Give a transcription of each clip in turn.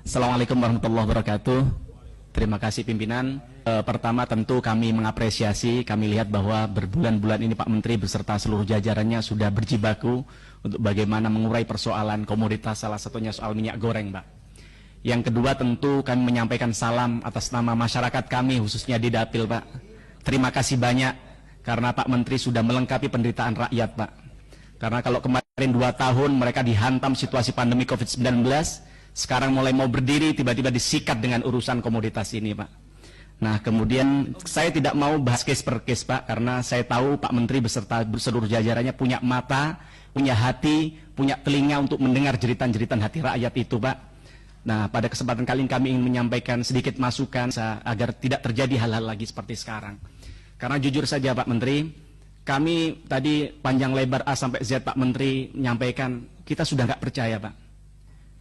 Assalamualaikum warahmatullahi wabarakatuh. Terima kasih pimpinan. Pertama tentu kami mengapresiasi, kami lihat bahwa berbulan-bulan ini Pak Menteri beserta seluruh jajarannya sudah berjibaku untuk bagaimana mengurai persoalan komoditas, salah satunya soal minyak goreng, Pak. Yang kedua tentu kami menyampaikan salam atas nama masyarakat kami khususnya di Dapil, Pak. Terima kasih banyak karena Pak Menteri sudah melengkapi penderitaan rakyat, Pak. Karena kalau kemarin 2 tahun mereka dihantam situasi pandemi COVID-19, sekarang mulai mau berdiri, tiba-tiba disikat dengan urusan komoditas ini, Pak. Nah, kemudian saya tidak mau bahas case per case, Pak, karena saya tahu Pak Menteri beserta seluruh jajarannya punya mata, punya hati, punya telinga untuk mendengar jeritan-jeritan hati rakyat itu, Pak. Nah, pada kesempatan kali ini kami ingin menyampaikan sedikit masukan agar tidak terjadi hal-hal lagi seperti sekarang. Karena jujur saja, Pak Menteri, kami tadi panjang lebar A sampai Z Pak Menteri menyampaikan, kita sudah nggak percaya, Pak.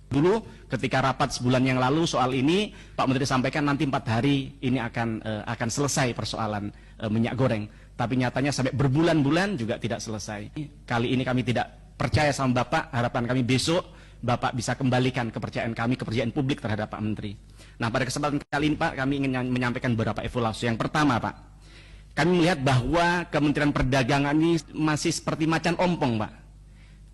Dulu ketika rapat sebulan yang lalu soal ini Pak Menteri sampaikan nanti 4 hari ini akan selesai persoalan minyak goreng, tapi nyatanya sampai berbulan-bulan juga tidak selesai. Kali ini kami tidak percaya sama Bapak, harapan kami besok Bapak bisa kembalikan kepercayaan kami, kepercayaan publik terhadap Pak Menteri. Nah, pada kesempatan kali ini Pak, kami ingin menyampaikan beberapa evaluasi. Yang pertama, Pak, kami melihat bahwa Kementerian Perdagangan ini masih seperti macan ompong, Pak.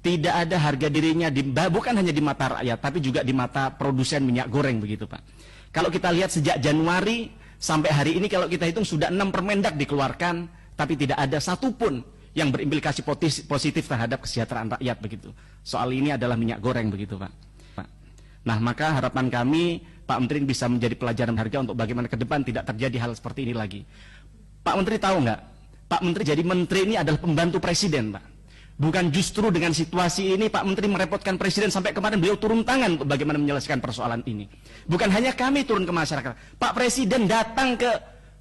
Tidak ada harga dirinya, bukan hanya di mata rakyat, tapi juga di mata produsen minyak goreng, begitu, Pak. Kalau kita lihat sejak Januari sampai hari ini, kalau kita hitung sudah 6 permendak dikeluarkan, tapi tidak ada satupun yang berimplikasi positif terhadap kesejahteraan rakyat, begitu. Soal ini adalah minyak goreng, begitu, Pak. Nah, maka harapan kami, Pak Menteri bisa menjadi pelajaran harga untuk bagaimana ke depan tidak terjadi hal seperti ini lagi. Pak Menteri tahu nggak? Pak Menteri jadi menteri ini adalah pembantu presiden, Pak. Bukan justru dengan situasi ini Pak Menteri merepotkan Presiden sampai kemarin beliau turun tangan untuk bagaimana menyelesaikan persoalan ini. Bukan hanya kami turun ke masyarakat, Pak Presiden datang ke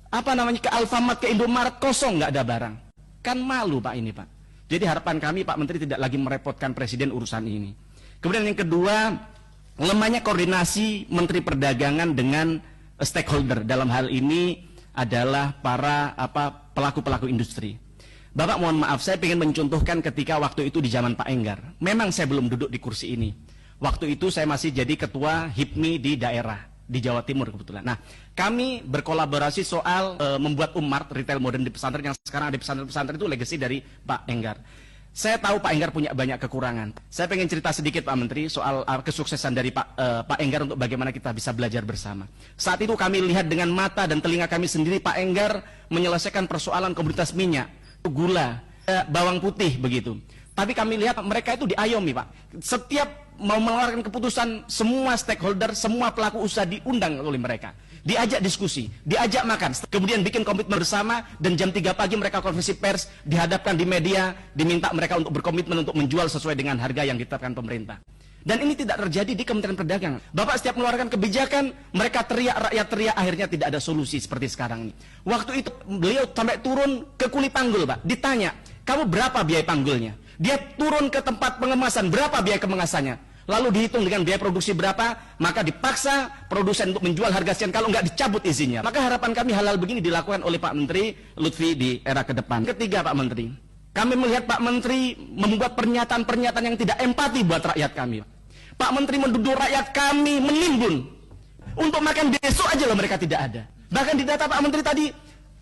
ke Alfamart, ke Indomaret, kosong, nggak ada barang. Kan malu, Pak, ini, Pak. Jadi harapan kami Pak Menteri tidak lagi merepotkan Presiden urusan ini. Kemudian yang kedua, lemahnya koordinasi Menteri Perdagangan dengan stakeholder, dalam hal ini adalah para pelaku-pelaku industri. Bapak, mohon maaf, saya ingin mencontohkan ketika waktu itu di zaman Pak Enggar. Memang saya belum duduk di kursi ini. Waktu itu saya masih jadi ketua HIPMI di daerah, di Jawa Timur kebetulan. Nah, kami berkolaborasi soal membuat Ummart, retail modern di pesantren, yang sekarang ada pesantren-pesantren itu legacy dari Pak Enggar. Saya tahu Pak Enggar punya banyak kekurangan. Saya pengen cerita sedikit, Pak Menteri, soal kesuksesan dari Pak Enggar untuk bagaimana kita bisa belajar bersama. Saat itu kami lihat dengan mata dan telinga kami sendiri Pak Enggar menyelesaikan persoalan komoditas minyak, gula, bawang putih, begitu. Tapi kami lihat mereka itu diayomi, Pak. Setiap mau mengeluarkan keputusan, semua stakeholder, semua pelaku usaha diundang oleh mereka. Diajak diskusi, diajak makan, kemudian bikin komitmen bersama, dan jam 3 pagi mereka konferensi pers, dihadapkan di media, diminta mereka untuk berkomitmen untuk menjual sesuai dengan harga yang ditetapkan pemerintah. Dan ini tidak terjadi di Kementerian Perdagangan. Bapak setiap mengeluarkan kebijakan, mereka teriak, rakyat teriak, akhirnya tidak ada solusi seperti sekarang ini. Waktu itu beliau sampai turun ke kuli panggul, Pak. Ditanya, kamu berapa biaya panggulnya? Dia turun ke tempat pengemasan, berapa biaya kemasannya? Lalu dihitung dengan biaya produksi berapa, maka dipaksa produsen untuk menjual harga sekian, kalau nggak dicabut izinnya. Maka harapan kami hal-hal begini dilakukan oleh Pak Menteri Lutfi di era ke depan. Ketiga, Pak Menteri, kami melihat Pak Menteri membuat pernyataan-pernyataan yang tidak empati buat rakyat kami. Pak Menteri menduduk rakyat kami menimbun. Untuk makan besok aja loh mereka tidak ada. Bahkan di data Pak Menteri tadi,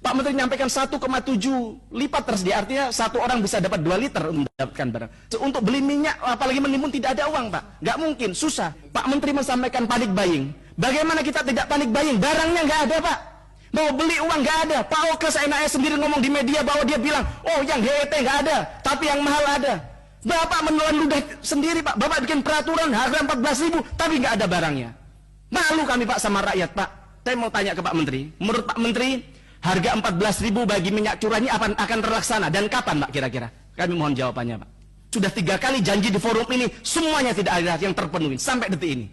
Pak Menteri menyampaikan 1,7 lipat tersedia. Artinya satu orang bisa dapat 2 liter untuk mendapatkan barang. Untuk beli minyak, apalagi menimbun, tidak ada uang, Pak. Nggak mungkin, susah. Pak Menteri menyampaikan panic buying. Bagaimana kita tidak panic buying? Barangnya nggak ada, Pak. Mau beli uang nggak ada. Pak Oke seenaknya sendiri ngomong di media bahwa dia bilang, oh yang HET nggak ada, tapi yang mahal ada. Bapak menelan ludah sendiri, Pak. Bapak bikin peraturan harga 14.000, tapi nggak ada barangnya. Malu kami, Pak, sama rakyat, Pak. Saya mau tanya ke Pak Menteri. Menurut Pak Menteri, harga 14.000 bagi minyak curah ini akan terlaksana dan kapan, Pak, kira-kira? Kami mohon jawabannya, Pak. Sudah 3 kali janji di forum ini, semuanya tidak ada yang terpenuhi sampai detik ini.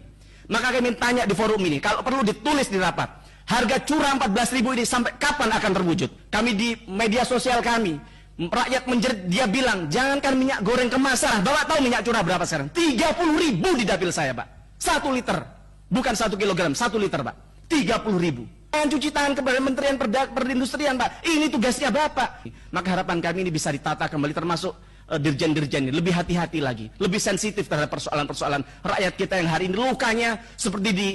Maka kami tanya di forum ini, kalau perlu ditulis di rapat, harga curah 14.000 ini sampai kapan akan terwujud? Kami di media sosial kami, rakyat menjerit, dia bilang, jangankan minyak goreng kemasan, Bapak tahu minyak curah berapa sekarang? 30.000 di dapil saya, Pak. 1 liter, bukan 1 kilogram, 1 liter, Pak. 30.000. Jangan cuci tangan kepada Kementerian Perindustrian, Pak. Ini tugasnya Bapak. Maka harapan kami ini bisa ditata kembali, termasuk dirjen-dirjen ini lebih hati-hati lagi, lebih sensitif terhadap persoalan-persoalan rakyat kita yang hari ini lukanya seperti di